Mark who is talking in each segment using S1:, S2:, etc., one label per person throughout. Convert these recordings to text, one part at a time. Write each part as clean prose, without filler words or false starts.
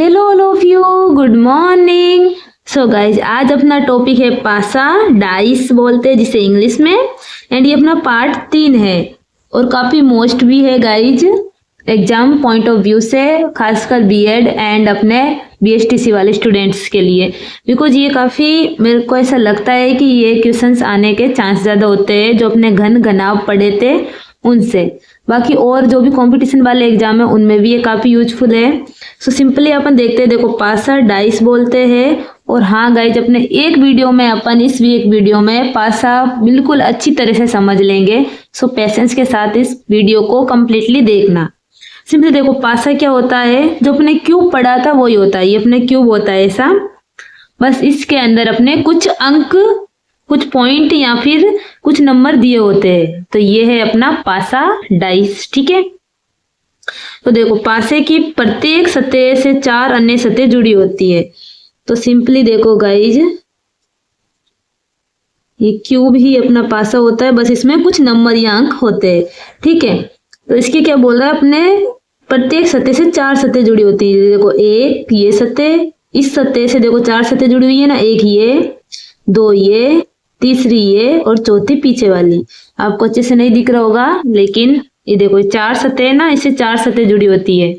S1: Hello all of you, good morning. So guys, आज अपना topic है पासा, डाइस बोलते हैं जिसे इंग्लिश में, एंड ये अपना पार्ट 3 है और काफ़ी मोस्ट भी है guys exam point of view से, खासकर बीएड एंड अपने बीएसटीसी वाले स्टूडेंट्स के लिए, बिकॉज ये काफ़ी मेरे को ऐसा लगता है कि ये क्वेश्चंस आने के चांस ज़्यादा होते हैं जो अपने घनाव पढ़े थे उनसे। बाकी और जो भी कंपटीशन वाले एग्जाम है उनमें भी ये काफ़ी यूजफुल है। सो सिंपली अपन देखते हैं, देखो पासा डाइस बोलते हैं। और हाँ गाइज, अपने एक वीडियो में अपन इस एक वीडियो में पासा बिल्कुल अच्छी तरह से समझ लेंगे। सो पेशेंस के साथ इस वीडियो को कम्प्लीटली देखना। सिंपली देखो पासा क्या होता है, जो अपने क्यूब पढ़ा था वही होता है, ये अपने क्यूब होता है ऐसा, बस इसके अंदर अपने कुछ अंक, कुछ पॉइंट या फिर कुछ नंबर दिए होते हैं। तो ये है अपना पासा डाइस, ठीक है। तो देखो पासे की प्रत्येक सतह से 4 अन्य सतह जुड़ी होती है। तो सिंपली देखो गाइज, ये क्यूब ही अपना पासा होता है, बस इसमें कुछ नंबर या अंक होते हैं, ठीक है। तो इसके क्या बोल रहा है, अपने प्रत्येक सतह से 4 सतह जुड़ी होती है। देखो एक ये सतह, इस सतह से देखो 4 सतह जुड़ी हुई है ना, एक ये, 2 ये, तीसरी ये और चौथी पीछे वाली। आपको अच्छे से नहीं दिख रहा होगा, लेकिन ये देखो 4 सतह है ना, इससे 4 सतह जुड़ी होती है।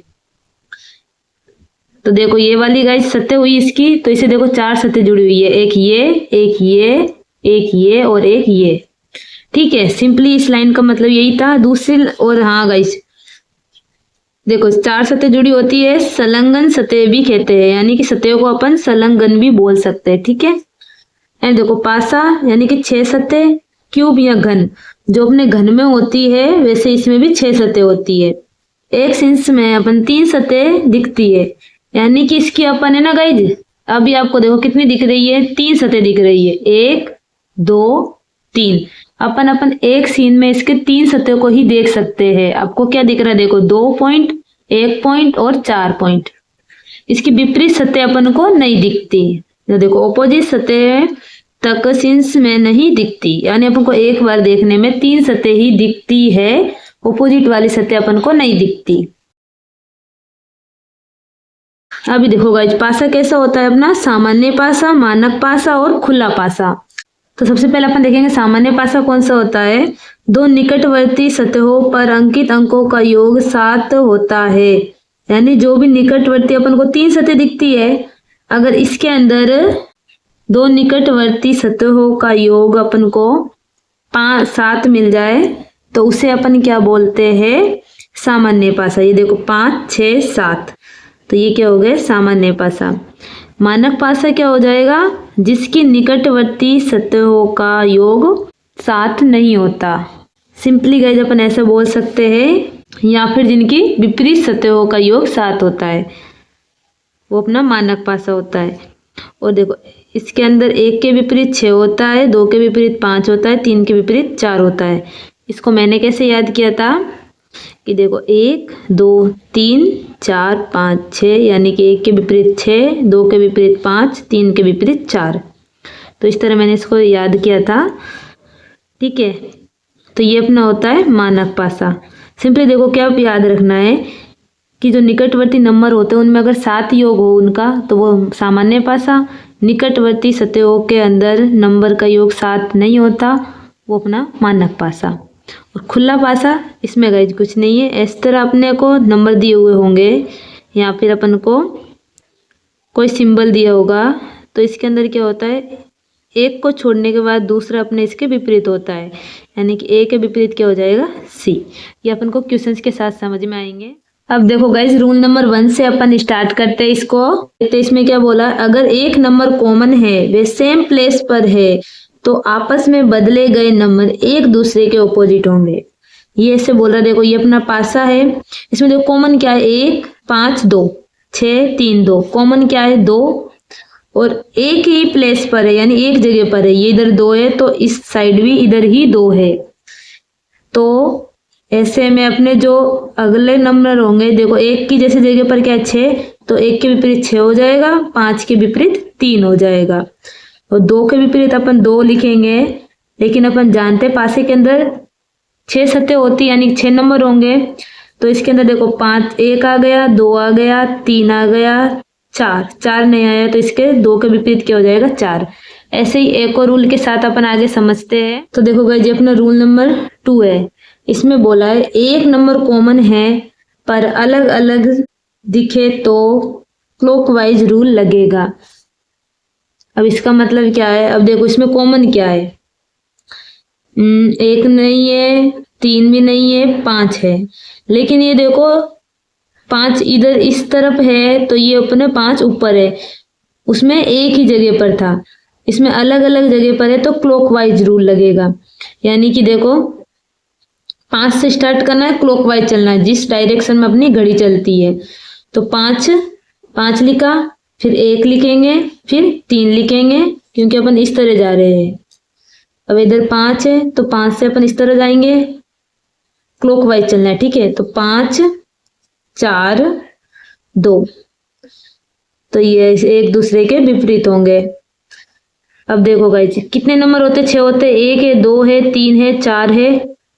S1: तो देखो ये वाली गाइस सतह हुई इसकी, तो इसे देखो 4 सतह जुड़ी हुई है, एक ये, एक ये, एक ये और एक ये, ठीक है। सिंपली इस लाइन का मतलब यही था। दूसरी और हाँ गाइस देखो 4 सतह जुड़ी होती है, संलग्न सतह भी कहते हैं, यानी कि सतह को अपन संलग्न भी बोल सकते हैं, ठीक है। एंड देखो पासा यानी कि 6 सतह, क्यूब या घन, जो अपने घन में होती है वैसे इसमें भी 6 सतह होती है। एक सिंस में अपन 3 सतह दिखती है, यानी कि इसकी अपन है ना गाइज, अभी आपको देखो कितनी दिख रही है, 3 सतह दिख रही है, 1 2 3। अपन एक सीन में इसके 3 सतह को ही देख सकते हैं। आपको क्या दिख रहा है, देखो 2 पॉइंट, 1 पॉइंट और 4 पॉइंट। इसकी विपरीत सतह अपन को नहीं दिखती। तो देखो ऑपोजिट सतह तक सीन्स में नहीं दिखती, यानी अपन को एक बार देखने में 3 सतह ही दिखती है, ऑपोजिट वाली सतह अपन को नहीं दिखती। अभी देखो गाइस, पासा कैसा होता है अपना, सामान्य पासा, मानक पासा और खुला पासा। तो सबसे पहले अपन देखेंगे सामान्य पासा कौन सा होता है। 2 निकटवर्ती सतहों पर अंकित अंकों का योग 7 होता है, यानी जो भी निकटवर्ती अपन को 3 सतह दिखती है, अगर इसके अंदर 2 निकटवर्ती सतहों का योग अपन को 7 मिल जाए तो उसे अपन क्या बोलते हैं, सामान्य पासा। ये देखो 5 6 7, तो ये क्या हो गए, सामान्य पासा। मानक पासा क्या हो जाएगा, जिसकी निकटवर्ती सतहों का योग 7 नहीं होता। सिंपली गाइस अपन ऐसा बोल सकते हैं, या फिर जिनकी विपरीत सतहों का योग 7 होता है वो अपना मानक पासा होता है। और देखो इसके अंदर 1 के विपरीत 6 होता है, 2 के विपरीत 5 होता है, 3 के विपरीत 4 होता है। इसको मैंने कैसे याद किया था कि देखो 1 2 3 4 5 6, यानी कि 1 के विपरीत 6, 2 के विपरीत 5, 3 के विपरीत 4। तो इस तरह मैंने इसको याद किया था, ठीक है। तो ये अपना होता है मानक पासा। सिंपली देखो क्या याद रखना है कि जो निकटवर्ती नंबर होते हैं उनमें अगर 7 योग हो उनका तो वो सामान्य पासा, निकटवर्ती सतहों के अंदर नंबर का योग 7 नहीं होता, वो अपना मानक पासा। और खुला पासा, इसमें गाइज कुछ नहीं है, इस तरह अपने को नंबर दिए हुए होंगे या फिर अपन को कोई सिंबल दिया होगा, तो इसके अंदर क्या होता है, एक को छोड़ने के बाद दूसरा अपने इसके विपरीत होता है, यानी कि ए के विपरीत क्या हो जाएगा, सी। ये अपन को क्वेश्चंस के साथ समझ में आएंगे। अब देखो गाइज, रूल नंबर 1 से अपन स्टार्ट करते हैं इसको। तो इसमें क्या बोला, अगर एक नंबर कॉमन है, वे सेम प्लेस पर है, तो आपस में बदले गए नंबर एक दूसरे के ऑपोजिट होंगे। ये ऐसे बोल रहा, देखो ये अपना पासा है, इसमें देखो कॉमन क्या है, 1 5 2 6 3 2, कॉमन क्या है 2, और एक ही प्लेस पर है, यानी एक जगह पर है। ये इधर 2 है तो इस साइड भी इधर ही 2 है। तो ऐसे में अपने जो अगले नंबर होंगे, देखो 1 की जैसे जगह पर क्या है 6, तो 1 के विपरीत 6 हो जाएगा, 5 के विपरीत 3 हो जाएगा, और 2 के विपरीत अपन 2 लिखेंगे। लेकिन अपन जानते पासे के अंदर 6 सतह होती, यानी 6 नंबर होंगे। तो इसके अंदर देखो 5 1 आ गया, 2 आ गया, 3 आ गया, 4, 4 नहीं आया तो इसके 2 के विपरीत क्या हो जाएगा 4। ऐसे ही एक और रूल के साथ अपन आगे समझते हैं। तो देखो गाइस, ये अपना रूल नंबर 2 है। इसमें बोला है एक नंबर कॉमन है पर अलग अलग दिखे तो क्लॉकवाइज रूल लगेगा। अब इसका मतलब क्या है? अब देखो इसमें कॉमन क्या है, 1 नहीं है, 3 भी नहीं है, 5 है। लेकिन ये देखो 5 इधर इस तरफ है तो ये अपने 5 ऊपर है, उसमें एक ही जगह पर था, इसमें अलग अलग जगह पर है तो क्लॉकवाइज रूल लगेगा। यानी कि देखो 5 से स्टार्ट करना है, क्लॉकवाइज चलना है, जिस डायरेक्शन में अपनी घड़ी चलती है। तो 5 लिखा, फिर 1 लिखेंगे, फिर 3 लिखेंगे, क्योंकि अपन इस तरह जा रहे हैं। अब इधर 5 है तो 5 से अपन इस तरह जाएंगे, क्लॉकवाइज चलना है, ठीक है। तो 5 4 2, तो ये एक दूसरे के विपरीत होंगे। अब देखो गाइस, कितने नंबर होते? 6 होते। 1 है, 2 है, 3 है, 4 है,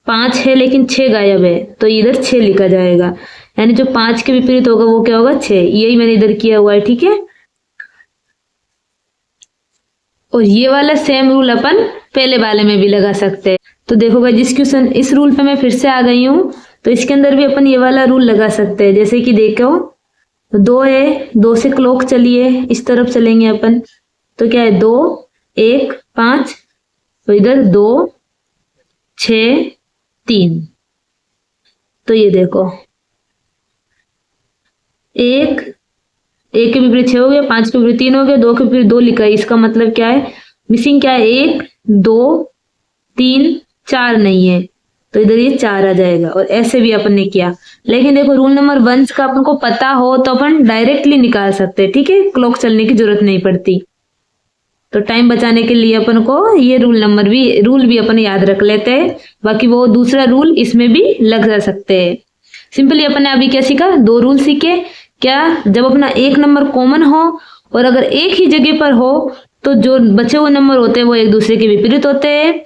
S1: 5 है, लेकिन 6 गायब है, तो इधर 6 लिखा जाएगा। यानी जो 5 के विपरीत होगा वो क्या होगा? 6। यही मैंने इधर किया हुआ है, ठीक है। और ये वाला सेम रूल अपन पहले वाले में भी लगा सकते हैं। तो देखो गाइस, जिस क्वेश्चन इस रूल पे मैं फिर से आ गई हूँ, तो इसके अंदर भी अपन ये वाला रूल लगा सकते हैं। जैसे कि देखो 2 है, 2 से क्लॉक चलिए, इस तरफ चलेंगे अपन, तो क्या है 2 1 5, तो इधर 2 6 3, तो ये देखो 1 के विपरीत 6 हो गया, 5 के विपरीत 3 हो गया, 2 के विपरीत 2 लिखा है। इसका मतलब क्या है? मिसिंग क्या है? 1 2 3 4 नहीं है, तो इधर ये 4 आ जाएगा। और ऐसे भी अपन ने किया। लेकिन देखो रूल नंबर 1 का अपन को पता हो तो अपन डायरेक्टली निकाल सकते हैं, ठीक है, क्लॉक चलने की जरूरत नहीं पड़ती। तो टाइम बचाने के लिए अपन को ये रूल भी अपन याद रख लेते हैं। बाकी वो दूसरा रूल इसमें भी लग जा सकते हैं। सिंपली अपन ने अभी क्या सीखा? 2 रूल सीखे। क्या? जब अपना एक नंबर कॉमन हो और अगर एक ही जगह पर हो तो जो बचे हुए नंबर होते हैं वो एक दूसरे के विपरीत होते हैं।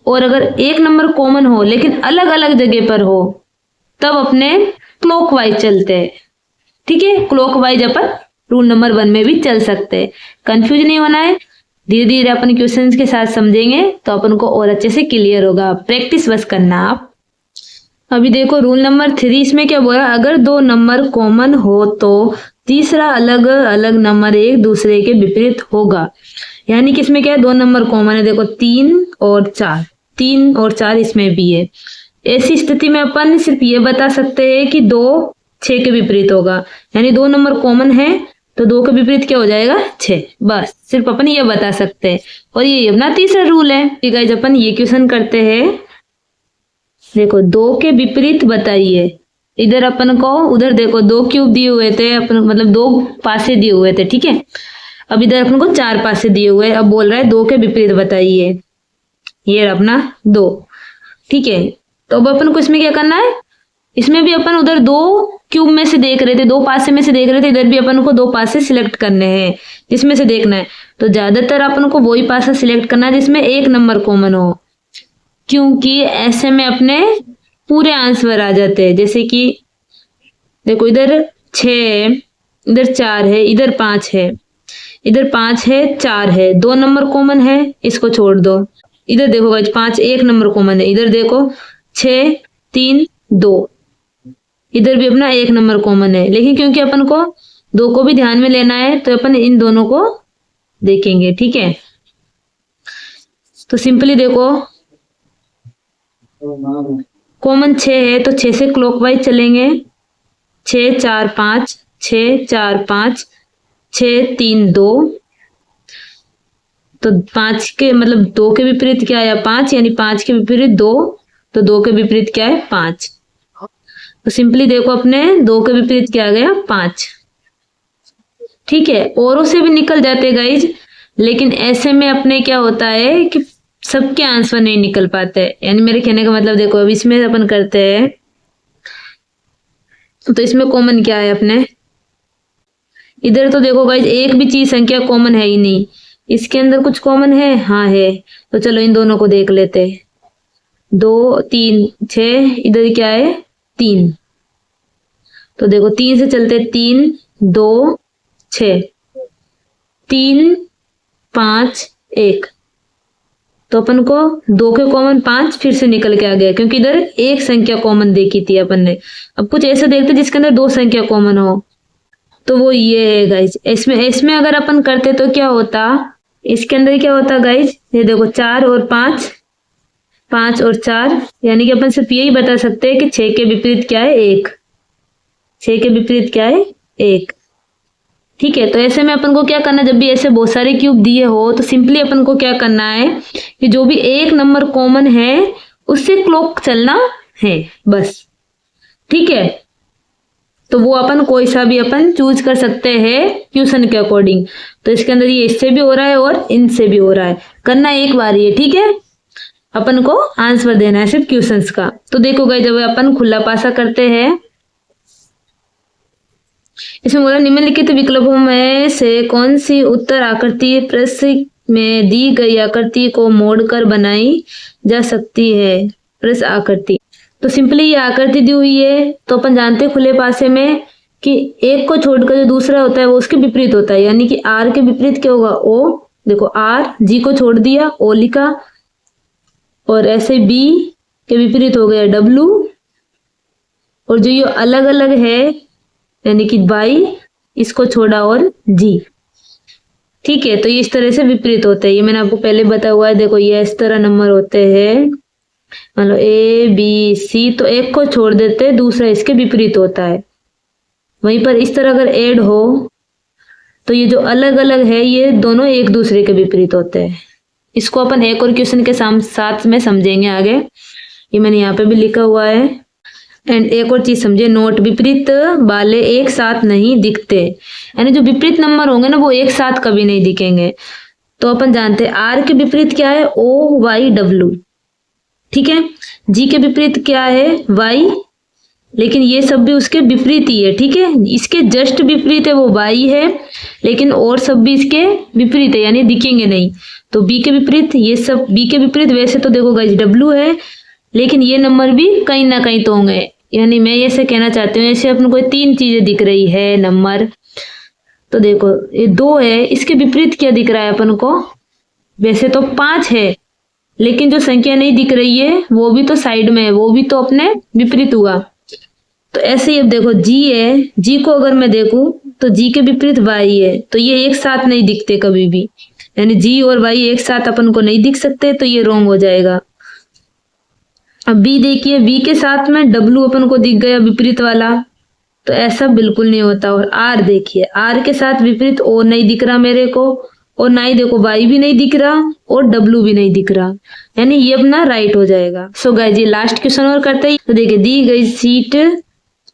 S1: और अगर एक नंबर कॉमन हो लेकिन अलग अलग जगह पर हो तब अपने क्लॉकवाइज चलते हैं, ठीक है। क्लॉकवाइज अपन रूल नंबर 1 में भी चल सकते हैं। कंफ्यूज नहीं होना है, धीरे धीरे अपन क्वेश्चंस के साथ समझेंगे तो अपन को और अच्छे से क्लियर होगा। प्रैक्टिस बस करना आप। अभी देखो रूल नंबर 3, इसमें क्या बोला? अगर 2 नंबर कॉमन हो तो तीसरा अलग अलग नंबर एक दूसरे के विपरीत होगा। यानी कि इसमें क्या है? 2 नंबर कॉमन है, देखो 3 और 4, 3 और 4 इसमें भी है। ऐसी स्थिति में अपन सिर्फ ये बता सकते हैं कि 2 6 के विपरीत होगा। यानी 2 नंबर कॉमन है तो 2 के विपरीत क्या हो जाएगा? 6। बस सिर्फ अपन ये बता सकते हैं। और ये अपना तीसरा रूल है। ठीक है, अपन ये क्वेश्चन करते हैं। देखो 2 के विपरीत बताइए। इधर अपन को उधर देखो 2 क्यूब दिए हुए थे, अपन मतलब 2 पासे दिए हुए थे, ठीक है। अब इधर अपन को 4 पासे दिए हुए। अब बोल रहा है 2 के विपरीत बताइए। ये अपना 2, ठीक है। तो अब अपन को इसमें क्या करना है? इसमें भी अपन उधर 2 क्यूब में से देख रहे थे, 2 पासे में से देख रहे थे, इधर भी अपन को 2 पासे सिलेक्ट करने हैं जिसमें से देखना है। तो ज्यादातर अपन को वही पासा सिलेक्ट करना है जिसमें एक नंबर कॉमन हो, क्योंकि ऐसे में अपने पूरे आंसर आ जाते हैं। जैसे कि देखो इधर 6 है, इधर 4 है, इधर 5 है, इधर 5 है, 4 है, 2 नंबर कॉमन है, इसको छोड़ दो। इधर देखो गाइस 5 एक नंबर कॉमन है, इधर देखो 6 3 2, इधर भी अपना एक नंबर कॉमन है। लेकिन क्योंकि अपन को 2 को भी ध्यान में लेना है तो अपन इन दोनों को देखेंगे, ठीक है। तो सिंपली देखो कॉमन 6 है तो 6 से क्लॉकवाइज चलेंगे। 6 4 5, 6 4 5, 6 3 2, तो 5 के मतलब 2 के विपरीत क्या आया? 5, यानी 5 के विपरीत 2, तो 2 के विपरीत क्या है? 5। तो सिंपली देखो अपने 2 के विपरीत क्या आ गया? 5, ठीक है। औरों से भी निकल जाते गाइज, लेकिन ऐसे में अपने क्या होता है कि सबके आंसर नहीं निकल पाते। यानी मेरे कहने का मतलब देखो अब इसमें अपन करते हैं तो इसमें कॉमन क्या है अपने? इधर तो देखो गाइज एक भी चीज संख्या कॉमन है ही नहीं। इसके अंदर कुछ कॉमन है? हाँ है। तो चलो इन दोनों को देख लेते हैं। 2 3 6, इधर क्या है? 3। तो देखो 3 से चलते 3 2 6, 3, 5, 1। तो अपन को 2 के कॉमन 5 फिर से निकल के आ गया, क्योंकि इधर एक संख्या कॉमन देखी थी अपन ने। अब कुछ ऐसा देखते जिसके अंदर 2 संख्या कॉमन हो, तो वो ये है गाइज। इसमें अगर अपन करते तो क्या होता, इसके अंदर क्या होता गाइज, ये देखो 4 और 5, 5 और 4, यानी कि अपन सिर्फ यही बता सकते हैं कि 6 के विपरीत क्या है, 1। 6 के विपरीत क्या है, 1। ठीक है, तो ऐसे में अपन को क्या करना, जब भी ऐसे बहुत सारे क्यूब दिए हो तो सिंपली अपन को क्या करना है कि जो भी एक नंबर कॉमन है उससे क्लॉक चलना है बस। ठीक है, तो वो अपन कोई सा भी अपन चूज कर सकते हैं क्वेश्चन के अकॉर्डिंग। तो इसके अंदर ये इससे भी हो रहा है और इनसे भी हो रहा है, करना एक बार ये। ठीक है, अपन को आंसर देना है सिर्फ क्वेश्चंस का। तो देखो गाइस, जब अपन खुला पासा करते हैं, इसमें बोला निम्नलिखित विकल्पों में से कौन सी उत्तर आकृति प्रश्न में दी गई आकृति को मोड़कर बनाई जा सकती है। प्रश्न आकृति, तो सिंपली ये आकृति दी हुई है, तो अपन जानते हैं खुले पासे में कि एक को छोड़कर जो दूसरा होता है वो उसके विपरीत होता है, यानी कि आर के विपरीत क्या होगा, ओ। देखो आर, जी को छोड़ दिया, ओ लिखा, और ऐसे बी के विपरीत हो गया डब्लू, और जो ये अलग अलग है यानी कि बाई, इसको छोड़ा और जी। ठीक है, तो ये इस तरह से विपरीत होते हैं, ये मैंने आपको पहले बताया हुआ है। देखो ये इस तरह नंबर होते हैं, मान लो ए बी सी, तो एक को छोड़ देते हैं, दूसरा इसके विपरीत होता है। वहीं पर इस तरह अगर ऐड हो तो ये जो अलग अलग है ये दोनों एक दूसरे के विपरीत होते हैं। इसको अपन एक और क्वेश्चन के साथ में समझेंगे आगे, ये मैंने यहाँ पे भी लिखा हुआ है। एंड एक और चीज समझे, नोट, विपरीत वाले एक साथ नहीं दिखते, यानी जो विपरीत नंबर होंगे ना वो एक साथ कभी नहीं दिखेंगे। तो अपन जानते हैं आर के विपरीत क्या है, ओ वाई डब्लू। ठीक है, जी के विपरीत क्या है, वाई, लेकिन ये सब भी उसके विपरीत ही है। ठीक है, इसके जस्ट विपरीत है वो वाई है, लेकिन और सब भी इसके विपरीत है, यानी दिखेंगे नहीं। तो बी के विपरीत, ये सब बी के विपरीत। वैसे तो देखो गाइस डब्लू है, लेकिन ये नंबर भी कहीं ना कहीं तो होंगे, यानी मैं ऐसे कहना चाहती हूँ, ऐसे अपन को 3 चीजें दिख रही है नंबर। तो देखो ये 2 है, इसके विपरीत क्या दिख रहा है अपन को, वैसे तो 5 है, लेकिन जो संख्या नहीं दिख रही है वो भी तो साइड में है, वो भी तो अपने विपरीत हुआ। तो ऐसे ही अब देखो जी है, जी को अगर मैं देखूं तो जी के विपरीत वाई है, तो ये एक साथ नहीं दिखते कभी भी, यानी जी और वाई एक साथ अपन को नहीं दिख सकते, तो ये रॉन्ग हो जाएगा। अब बी देखिए, बी के साथ में डब्लू अपन को दिख गया विपरीत वाला, तो ऐसा बिल्कुल नहीं होता। और आर देखिए, आर के साथ विपरीत ओ नहीं दिख रहा मेरे को, और ना ही देखो वाई भी नहीं दिख रहा और डब्लू भी नहीं दिख रहा, यानी ये अपना राइट हो जाएगा। सो गाइस ये लास्ट क्वेश्चन और करते हैं। तो देखिए, दी गई शीट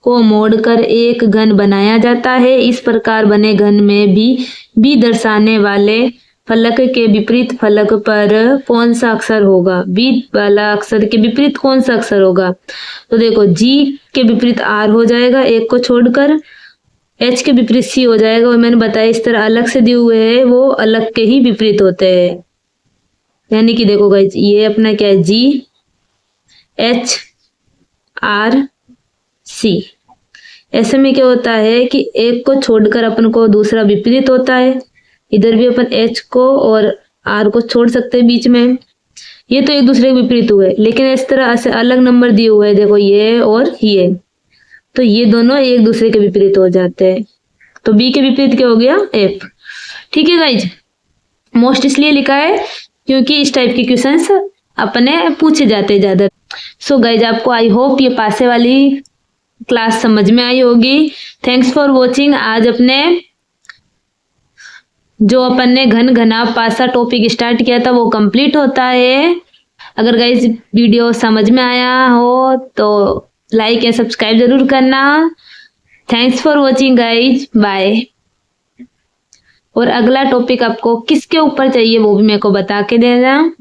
S1: को मोड़कर एक घन बनाया जाता है, इस प्रकार बने घन में भी दर्शाने वाले फलक के विपरीत फलक पर कौन सा अक्षर होगा, बी वाला अक्षर के विपरीत कौन सा अक्षर होगा। तो देखो जी के विपरीत आर हो जाएगा एक को छोड़कर, एच के विपरीत सी हो जाएगा, और मैंने बताया इस तरह अलग से दिए हुए हैं वो अलग के ही विपरीत होते हैं। यानी कि देखो गाइस ये अपना क्या है, जी एच आर सी। ऐसे में क्या होता है कि एक को छोड़कर अपन को दूसरा विपरीत होता है, इधर भी अपन एच को और आर को छोड़ सकते हैं बीच में, ये तो एक दूसरे के विपरीत हुए। लेकिन इस तरह से अलग नंबर दिए हुए हैं, देखो ये और ये, तो ये दोनों एक दूसरे के विपरीत हो जाते हैं। तो बी के विपरीत क्या हो गया, एफ। ठीक है गाइज, मोस्ट इसलिए लिखा है क्योंकि इस टाइप के क्वेश्चंस अपने पूछे जाते हैं ज्यादा। सो गाइज आपको आई होप ये पासे वाली क्लास समझ में आई होगी। Thanks for watching. आज अपने जो अपन ने घन घना पासा टॉपिक स्टार्ट किया था वो कंप्लीट होता है। अगर गाइज वीडियो समझ में आया हो तो लाइक या सब्सक्राइब जरूर करना। Thanks for watching guys, bye. और अगला टॉपिक आपको किसके ऊपर चाहिए वो भी मेरे को बता के देना।